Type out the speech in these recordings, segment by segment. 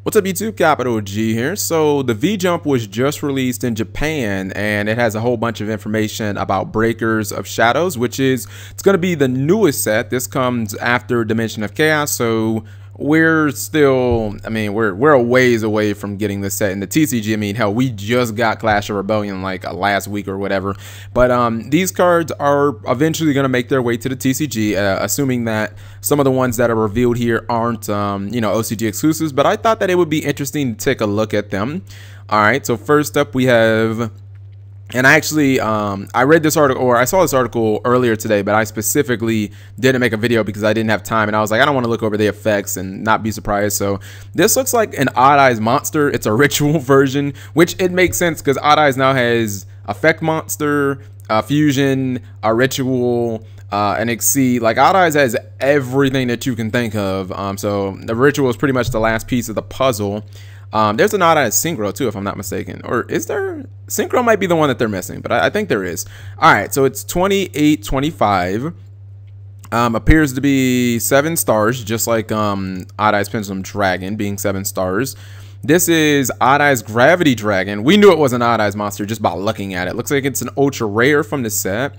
What's up YouTube, Capital G here. So the V-Jump was just released in Japan and it has a whole bunch of information about Breakers of Shadows, it's going to be the newest set. This comes after Dimension of Chaos, so we're still, we're a ways away from getting this set in the TCG. Hell, we just got Clash of Rebellion like last week or whatever. But these cards are eventually going to make their way to the TCG, assuming that some of the ones that are revealed here aren't, OCG exclusives. But I thought that it would be interesting to take a look at them. All right, so first up we have... And I actually, I read this article, or I saw this article earlier today, but I specifically didn't make a video because I didn't have time. And I was like, I don't want to look over the effects and not be surprised. So this looks like an Odd Eyes monster. It's a ritual version, which it makes sense because Odd Eyes now has effect monster, fusion, a ritual, an Exceed. Like Odd Eyes has everything that you can think of. So the ritual is pretty much the last piece of the puzzle. There's an Odd Eyes Synchro too, if I'm not mistaken. Or is there? Synchro might be the one that they're missing, but I think there is. All right, so it's 28.25. Appears to be 7 stars, just like Odd Eyes Pendulum Dragon being 7 stars. This is Odd Eyes Gravity Dragon. We knew it was an Odd Eyes monster just by looking at it. Looks like it's an ultra rare from the set.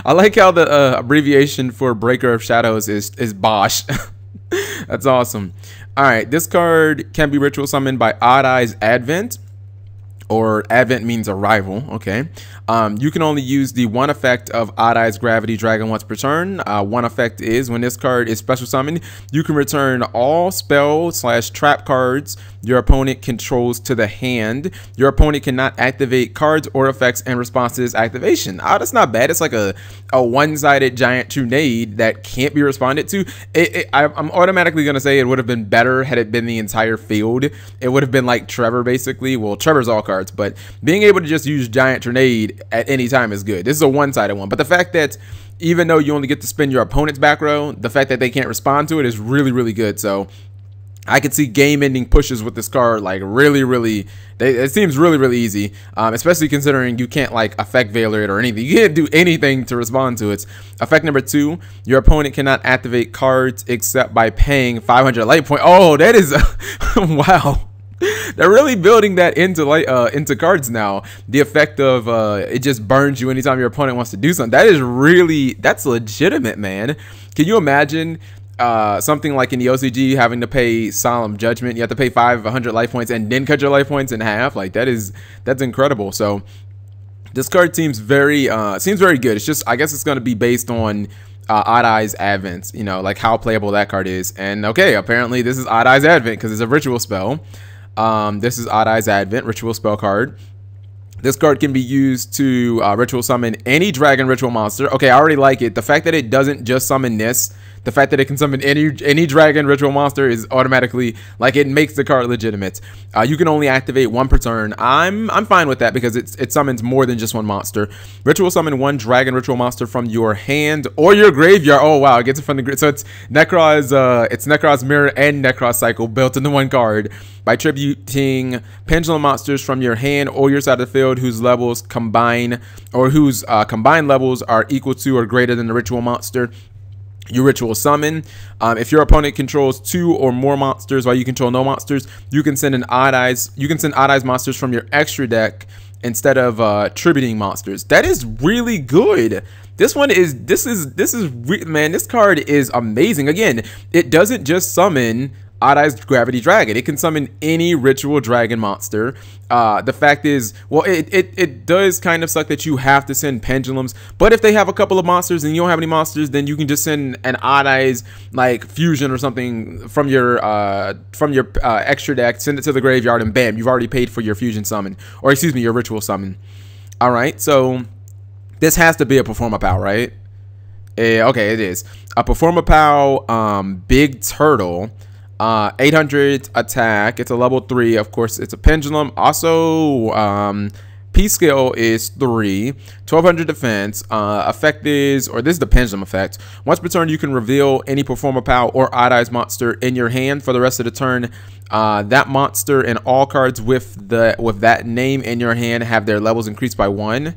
I like how the abbreviation for Breaker of Shadows is Bosch. That's awesome. All right, this card can be ritual summoned by Odd Eyes Advent, or Advent means arrival. Okay. You can only use the one effect of Odd Eyes Gravity Dragon once per turn. One effect is when this card is special summoned, you can return all spell/trap cards your opponent controls to the hand. Your opponent cannot activate cards or effects in response to this activation. Oh, that's not bad. It's like a one-sided giant Trunade that can't be responded to. I'm automatically going to say it would have been better had it been the entire field. It would have been like Trevor, basically. Well, Trevor's all cards, but being able to just use giant Trunade at any time is good. This is a one-sided one, but the fact that even though you only get to spin your opponent's back row, the fact that they can't respond to it is really, really good. So I could see game-ending pushes with this card, like really, it seems really easy, especially considering you can't like effect veiler it or anything. You can't do anything to respond to it. Effect number 2, your opponent cannot activate cards except by paying 500 light point. Oh, that is wow. They're really building that into cards now. The effect of it just burns you anytime your opponent wants to do something. That's legitimate, man. Can you imagine something like in the OCG having to pay Solemn Judgment? You have to pay 500 life points and then cut your life points in half. Like that's incredible. So this card seems very good. It's just, I guess it's going to be based on Odd Eyes Advent, like how playable that card is. And okay, apparently this is Odd Eyes Advent because it's a ritual spell. This is Odd Eyes Advent, ritual spell card. This card can be used to ritual summon any dragon ritual monster. Okay, I already like it. The fact that it doesn't just summon this, the fact that it can summon any dragon ritual monster is automatically, like, it makes the card legitimate. You can only activate 1 per turn. I'm fine with that because it summons more than just 1 monster. Ritual summon 1 dragon ritual monster from your hand or your graveyard. Oh wow, it gets it from the grid. So it's Necros Mirror and Necros Cycle built into 1 card by tributing pendulum monsters from your hand or your side of the field whose levels combine, or whose combined levels are equal to or greater than the ritual monster you ritual summon. If your opponent controls 2 or more monsters while you control no monsters, you can send Odd Eyes monsters from your extra deck instead of tributing monsters. That is really good. Man, this card is amazing. Again, it doesn't just summon Odd Eyes Gravity Dragon. It can summon any ritual dragon monster. The fact is, well, it does kind of suck that you have to send pendulums, but if they have a couple of monsters and you don't have any monsters, then you can just send an Odd Eyes like fusion or something from your extra deck, send it to the graveyard, and bam, you've already paid for your fusion summon, or excuse me, your ritual summon. All right, so this has to be a Performa Pow, right? Okay, it is a Performa Pow. Big Turtle. 800 attack. It's a level 3. Of course, it's a pendulum. Also, P scale is 3. 1200 defense. Effect is, or this is the pendulum effect. Once per turn, you can reveal any Performa Pow or Odd Eyes monster in your hand for the rest of the turn. That monster and all cards with that name in your hand have their levels increased by 1.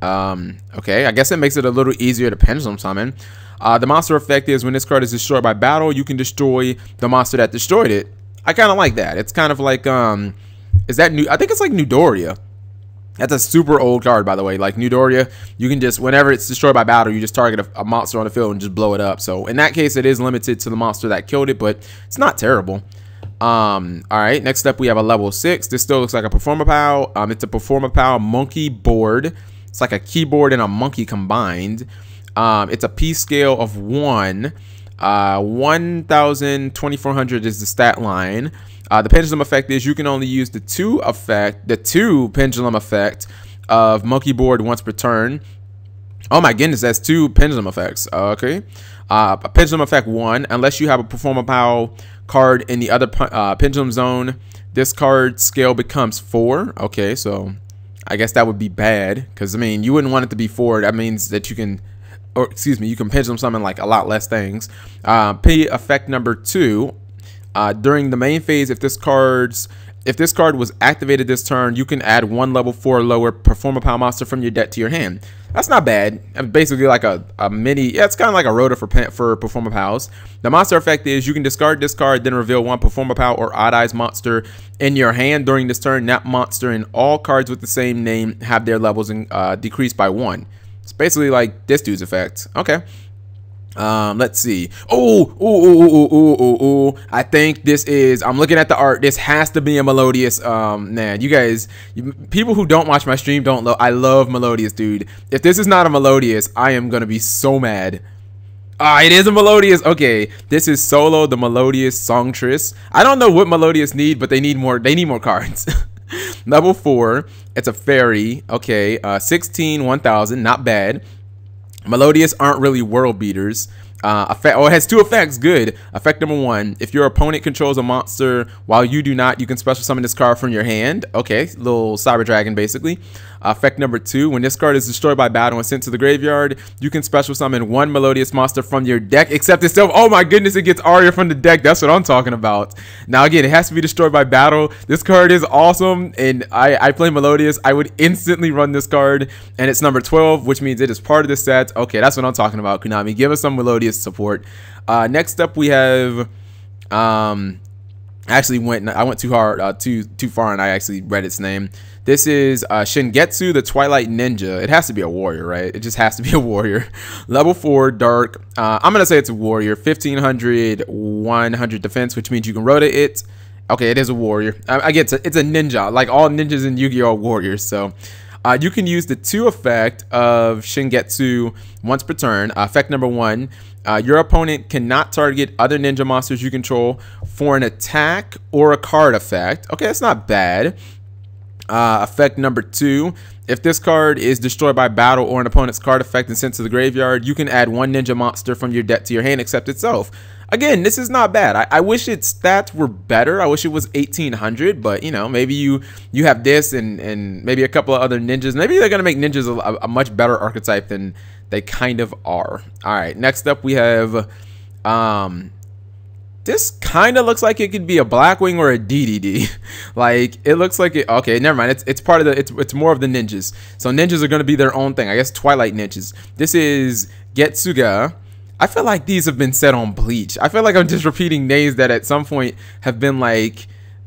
Okay, I guess it makes it a little easier to pendulum summon. The monster effect is when this card is destroyed by battle, you can destroy the monster that destroyed it. I kind of like that. It's kind of like, is that new? I think it's like Newdoria. That's a super old card, by the way. Like Newdoria, you can just, whenever it's destroyed by battle, you just target a monster on the field and just blow it up. So in that case, it is limited to the monster that killed it, but it's not terrible. All right, next up we have a level 6. This still looks like a Performapal. It's a Performapal monkey board. It's like a keyboard and a monkey combined. It's a P scale of 1. 1,2400 is the stat line. The pendulum effect is you can only use the 2 pendulum effect of monkey board once per turn. Oh my goodness, that's 2 pendulum effects. Okay. Pendulum effect 1, unless you have a Performapal card in the other pendulum zone, this card scale becomes 4. Okay, so I guess that would be bad, because I mean, you wouldn't want it to be 4. That means that you can, or excuse me, you can pendulum summon like a lot less things. P effect number 2. During the main phase, if this card was activated this turn, you can add 1 level 4 or lower Performapal monster from your deck to your hand. That's not bad. Basically like a mini, yeah, it's kind of like a Rota for Performapals. The monster effect is you can discard this card, then reveal 1 Performapal or Odd Eyes monster in your hand during this turn. That monster and all cards with the same name have their levels decreased by 1. It's basically like this dude's effect. Okay. Let's see. I think this is, I'm looking at the art, this has to be a Melodious. Man, you guys, people who don't watch my stream don't know, I love Melodious, dude. If this is not a Melodious, I am gonna be so mad. It is a Melodious. Okay, this is Solo, the Melodious Songstress. I don't know what Melodious need, but they need more cards. Level 4, it's a fairy. Okay, 16, 1000, not bad. Melodious aren't really world beaters. It has 2 effects. Good. Effect number 1. If your opponent controls a monster while you do not, you can special summon this card from your hand. Okay, little Cyber Dragon basically. Effect number 2. When this card is destroyed by battle and sent to the graveyard, you can special summon 1 Melodious monster from your deck except itself. Oh my goodness, it gets Aria from the deck. That's what I'm talking about. Now again, it has to be destroyed by battle. This card is awesome, and I play Melodious. I would instantly run this card, and it's number 12, which means it is part of the set. Okay, that's what I'm talking about, Konami. Give us some Melodious support. Next up we have I went too far and I actually read its name. This is Shingetsu, the Twilight Ninja. It has to be a warrior, right? It just has to be a warrior. Level 4 dark. I'm gonna say it's a warrior. 1500, 100 defense, which means you can Rota it. Okay, it is a warrior. I get it's a ninja. Like all ninjas in Yu-Gi-Oh are warriors. So you can use the 2 effect of Shingetsu once per turn. Effect number 1. Your opponent cannot target other ninja monsters you control for an attack or a card effect. Okay, that's not bad. Effect number 2. If this card is destroyed by battle or an opponent's card effect and sent to the graveyard, you can add 1 ninja monster from your deck to your hand except itself. Again, this is not bad. I wish its stats were better. I wish it was 1800, but you know, maybe you have this and maybe a couple of other ninjas. Maybe they're gonna make ninjas a much better archetype than they kind of are. All right, next up we have this kind of looks like it could be a Blackwing or a DDD. Like it looks like it. Okay, never mind. It's part of the. It's more of the ninjas. So ninjas are gonna be their own thing. I guess Twilight ninjas. This is Getsuga. I feel like these have been set on Bleach. I feel like I'm just repeating names that at some point have been like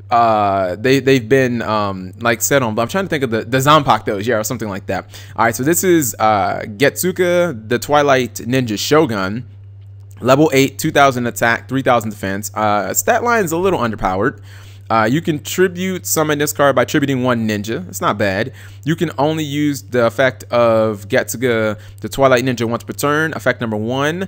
they've been like set on. But I'm trying to think of the Zanpakutos, those, yeah, or something like that. All right, so this is Getsuga, the Twilight Ninja Shogun. Level 8, 2000 attack, 3000 defense. Stat line is a little underpowered. You can tribute summon this card by tributing 1 ninja. It's not bad. You can only use the effect of Getsuga, the Twilight Ninja, once per turn. Effect number 1.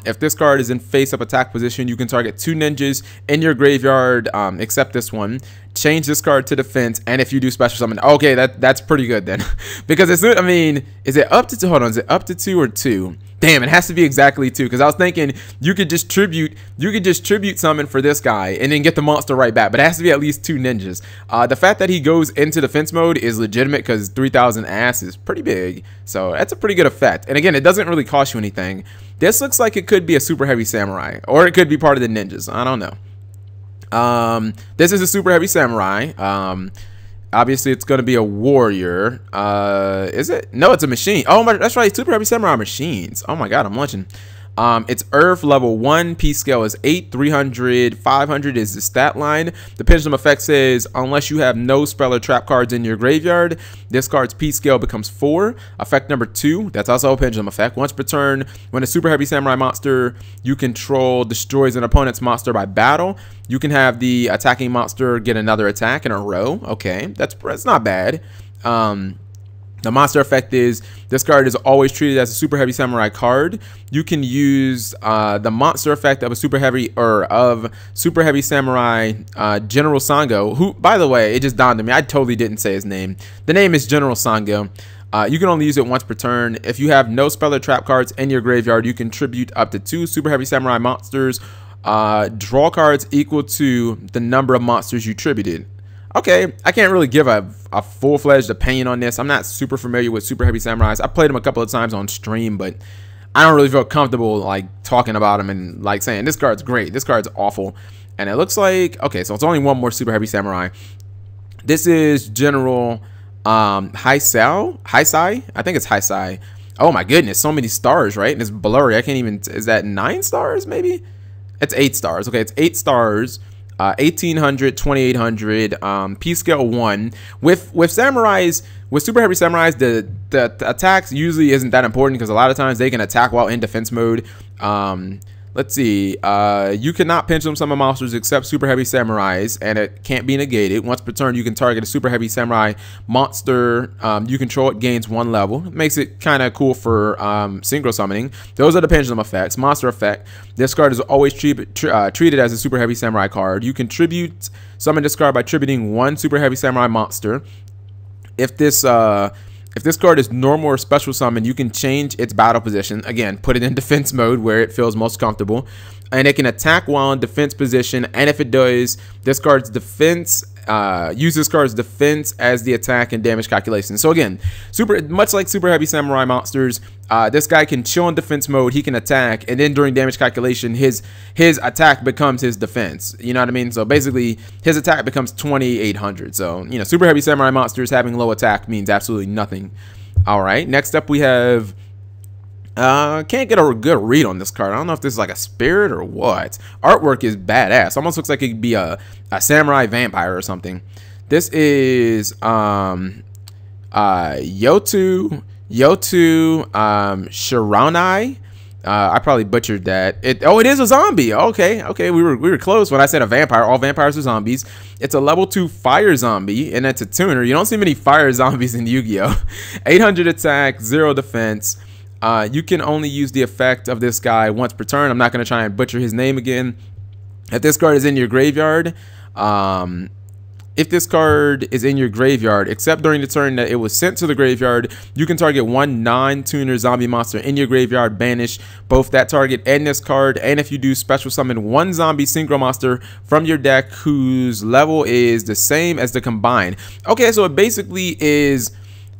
If this card is in face-up attack position, you can target 2 ninjas in your graveyard, except this one. Change this card to defense, and if you do special summon, okay, that's pretty good then. Because it's, I mean, is it up to 2? Hold on, is it up to 2 or 2? Damn, it has to be exactly 2, because I was thinking you could just tribute summon for this guy and then get the monster right back, but it has to be at least 2 ninjas. The fact that he goes into defense mode is legitimate because 3000 ass is pretty big, so that's a pretty good effect. And again, it doesn't really cost you anything. This looks like it could be a super heavy samurai, or it could be part of the ninjas. I don't know. This is a super heavy samurai. Obviously it's going to be a warrior. Is it? No, it's a machine. Oh my, that's right. Super heavy samurai machines. Oh my god, I'm lunching. It's Earth level 1, P scale is 8, 300, 500 is the stat line. The pendulum effect says unless you have no spell or trap cards in your graveyard, this card's P scale becomes 4. Effect number 2, that's also a pendulum effect. Once per turn, when a super heavy samurai monster you control destroys an opponent's monster by battle, you can have the attacking monster get another attack in a row. Okay, that's not bad. The monster effect is this card is always treated as a super heavy samurai card. You can use the monster effect of a super heavy samurai General Sango, who, by the way, it just dawned on me, I totally didn't say his name. The name is General Sango. You can only use it once per turn. If you have no spell or trap cards in your graveyard, you can tribute up to 2 super heavy samurai monsters. Draw cards equal to the number of monsters you tributed. Okay, I can't really give a full-fledged opinion on this. I'm not super familiar with super heavy samurais. I played them a couple of times on stream, but I don't really feel comfortable like talking about them and like saying this card's great, this card's awful. And it looks like, okay, so it's only one more super heavy samurai. This is General Heisai. I think it's Heisai. Oh my goodness, so many stars, right? And it's blurry. I can't even, is that 9 stars maybe? It's 8 stars. Okay, it's 8 stars. 1800, 2800, P scale 1. With samurais, with super heavy samurais, the attacks usually isn't that important because a lot of times they can attack while in defense mode. Let's see. You cannot pendulum summon monsters except super heavy samurais, and it can't be negated. Once per turn, you can target a super heavy samurai monster you control. It gains 1 level. It makes it kind of cool for synchro summoning. Those are the pendulum effects. Monster effect. This card is always treated as a super heavy samurai card. You can tribute summon this card by tributing 1 super heavy samurai monster. If this card is normal or special summon, you can change its battle position. Again, put it in defense mode where it feels most comfortable. And it can attack while in defense position. And if it does, this card's defense, use this card's defense as the attack and damage calculation. So again, much like super heavy samurai monsters, this guy can chill in defense mode, he can attack, and then during damage calculation, his attack becomes his defense. You know what I mean? So basically, his attack becomes 2800. So, you know, super heavy samurai monsters having low attack means absolutely nothing. All right, next up we have, can't get a good read on this card. I don't know if this is like a spirit or what. Artwork is badass. Almost looks like it could be a samurai vampire or something. This is Yotu Shiranai. I probably butchered that. It is a zombie. Okay, we were close when I said a vampire. All vampires are zombies. It's a level 2 fire zombie, and it's a tuner. You don't see many fire zombies in Yu-Gi-Oh. 800 attack, 0 defense. You can only use the effect of this guy once per turn. I'm not going to try and butcher his name again. If this card is in your graveyard, except during the turn that it was sent to the graveyard, you can target 1 non-tuner zombie monster in your graveyard, banish both that target and this card, and if you do, special summon 1 zombie synchro monster from your deck whose level is the same as the combined. Okay, so it basically is...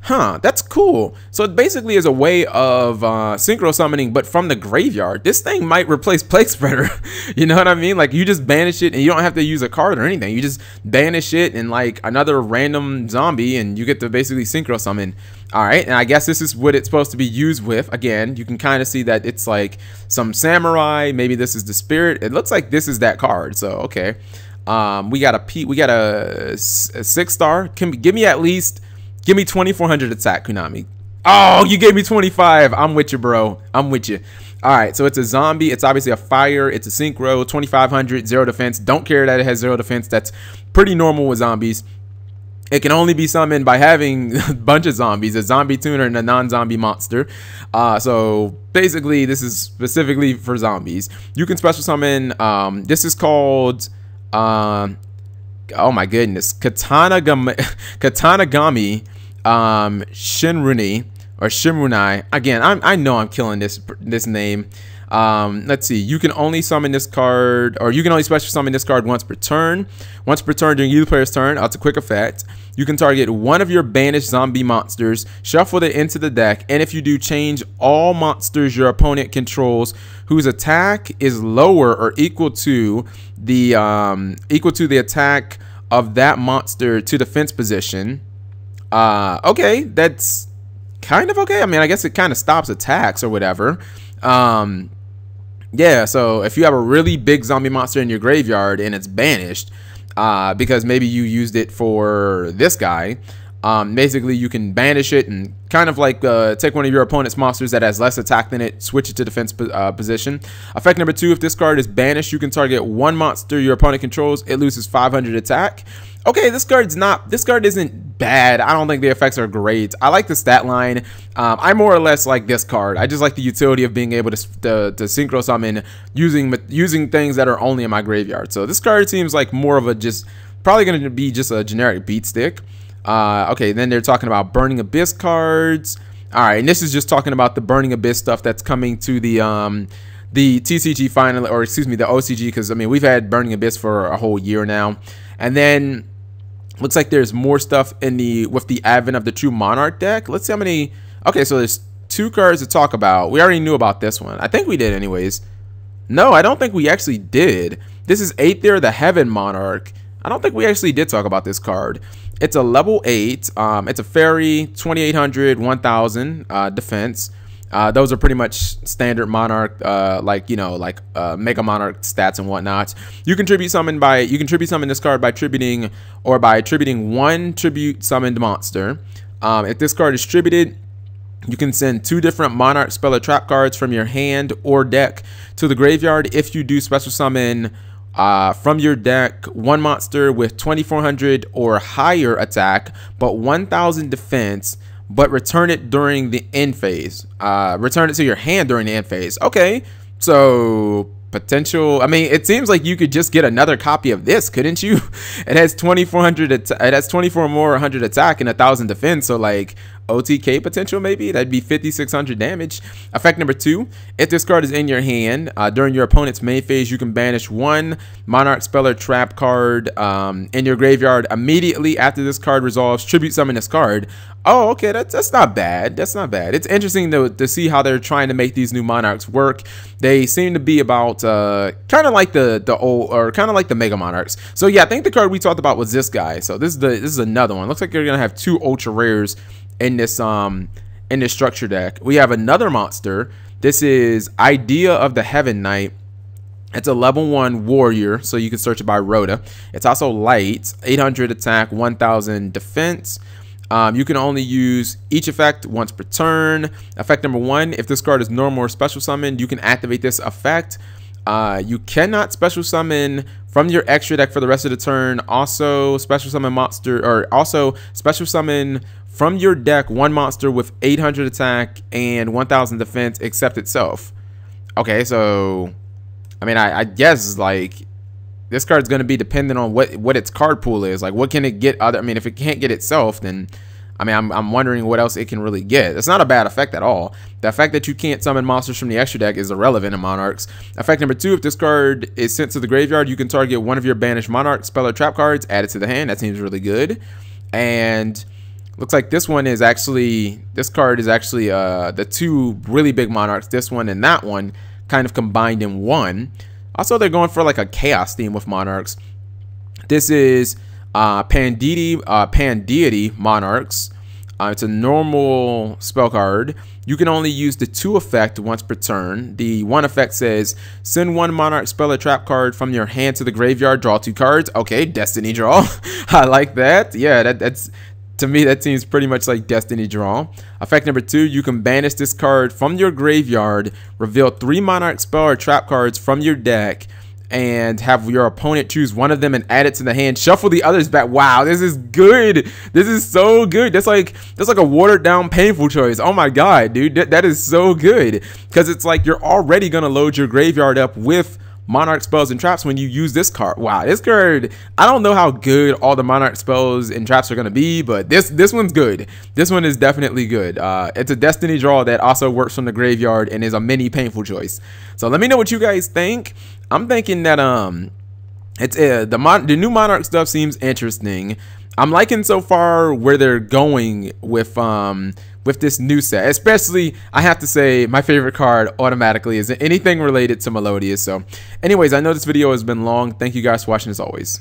Huh, that's cool. So it basically is a way of synchro summoning, but from the graveyard. This thing might replace Plague Spreader. You know what I mean? Like, you just banish it and you don't have to use a card or anything. You just banish it and like another random zombie and you get to basically synchro summon. All right, and I guess this is what it's supposed to be used with. Again, you can kind of see that it's like some samurai. Maybe this is the spirit. It looks like this is that card. So, okay. We got a 6-star. Give me 2400 attack, Konami. Oh, you gave me 25. I'm with you, bro. I'm with you. All right, so it's a zombie. It's obviously a fire. It's a synchro. 2500, 0 defense. Don't care that it has 0 defense. That's pretty normal with zombies. It can only be summoned by having a bunch of zombies, a zombie tuner and a non-zombie monster. So basically, this is specifically for zombies. You can special summon. This is called... oh my goodness, Katanagami Shinruni or Shimrunai. Again, I know I'm killing this name. Let's see. You can only summon this card, or you can only special summon this card once per turn. Once per turn during either player's turn. That's a quick effect. You can target 1 of your banished zombie monsters, shuffle it into the deck, and if you do, change all monsters your opponent controls whose attack is lower or equal to the attack of that monster to defense position. Okay, that's kind of okay. I mean, I guess it kind of stops attacks or whatever. Yeah, so if you have a really big zombie monster in your graveyard and it's banished, because maybe you used it for this guy, basically you can banish it and kind of like take one of your opponent's monsters that has less attack than it, switch it to defense position. Effect number 2, if this card is banished, you can target one monster your opponent controls. It loses 500 attack. Okay, this card isn't bad. I don't think the effects are great. I like the stat line. I more or less like this card. I just like the utility of being able to synchro summon using things that are only in my graveyard. So this card seems like more of a probably going to be just a generic beat stick. Okay, then they're talking about Burning Abyss cards. All right, and this is just talking about the Burning Abyss stuff that's coming to the TCG finally, or excuse me, the OCG, because I mean we've had Burning Abyss for a whole year now, and then looks like there's more stuff with the advent of the True Monarch deck. Let's see how many. Okay, so there's 2 cards to talk about. We already knew about this one. I think we did anyways. No, I don't think we actually did. This is Aether the Heaven Monarch. I don't think we actually did talk about this card. It's a level 8. It's a fairy, 2800, 1000 defense. Those are pretty much standard Monarch, Mega Monarch stats and whatnot. You contribute summon this card by attributing one tribute summoned monster. If this card is tributed, you can send 2 different Monarch spell or trap cards from your hand or deck to the graveyard. If you do special summon from your deck one monster with 2400 or higher attack but 1000 defense, but return it during the end phase. Return it to your hand during the end phase. Okay, so potential. I mean, it seems like you could just get another copy of this, couldn't you? It has 2400. It has 24 more 100 attack and 1000 defense. So like OTK potential, maybe that'd be 5600 damage. Effect number 2: if this card is in your hand during your opponent's main phase, you can banish one Monarch spell or trap card in your graveyard immediately after this card resolves. Tribute summon this card. Oh, okay, that's not bad. That's not bad. It's interesting to see how they're trying to make these new Monarchs work. They seem to be about kind of like the old, or kind of like the Mega Monarchs. So yeah, I think the card we talked about was this guy. So this is another one. Looks like you're gonna have 2 ultra rares in this structure deck. We have another monster. This is Idea of the Heaven Knight. It's a level 1 warrior, so you can search it by Rhoda. It's also light, 800 attack, 1000 defense. You can only use each effect once per turn. Effect number 1: if this card is normal or special summoned, you can activate this effect. You cannot special summon from your extra deck for the rest of the turn. Also special summon from your deck one monster with 800 attack and 1000 defense except itself. Okay, so I mean, I guess like this card's going to be dependent on what its card pool is. Like, what can it get other? I mean, if it can't get itself, then I mean, I'm wondering what else it can really get. It's not a bad effect at all. The fact that you can't summon monsters from the extra deck is irrelevant in Monarchs. Effect number 2: if this card is sent to the graveyard, you can target one of your banished Monarch spell or trap cards, add it to the hand. That seems really good. And looks like this card is actually the 2 really big Monarchs, this one and that one, kind of combined in one. Also, they're going for like a chaos theme with Monarchs. This is Pandeity Monarchs. It's a normal spell card. You can only use the 2 effect once per turn. The 1 effect says send one Monarch spell or trap card from your hand to the graveyard, draw 2 cards. Okay, Destiny draw. I like that. Yeah, that's to me, that seems pretty much like Destiny draw. Effect number 2: you can banish this card from your graveyard, reveal 3 Monarch spell or trap cards from your deck, and have your opponent choose one of them and add it to the hand. Shuffle the others back. Wow, this is good. This is so good. That's like a watered down painful choice. Oh my god, dude, that is so good, because it's like you're already gonna load your graveyard up with Monarch spells and traps when you use this card. Wow, this card, I don't know how good all the Monarch spells and traps are gonna be, but this one's good. This one is definitely good. It's a Destiny draw that also works from the graveyard and is a mini painful choice. So let me know what you guys think. I'm thinking that it's the new Monarch stuff seems interesting. I'm liking so far where they're going with this new set. Especially, I have to say, my favorite card automatically is anything related to Melodious. So anyways, I know this video has been long. Thank you guys for watching as always.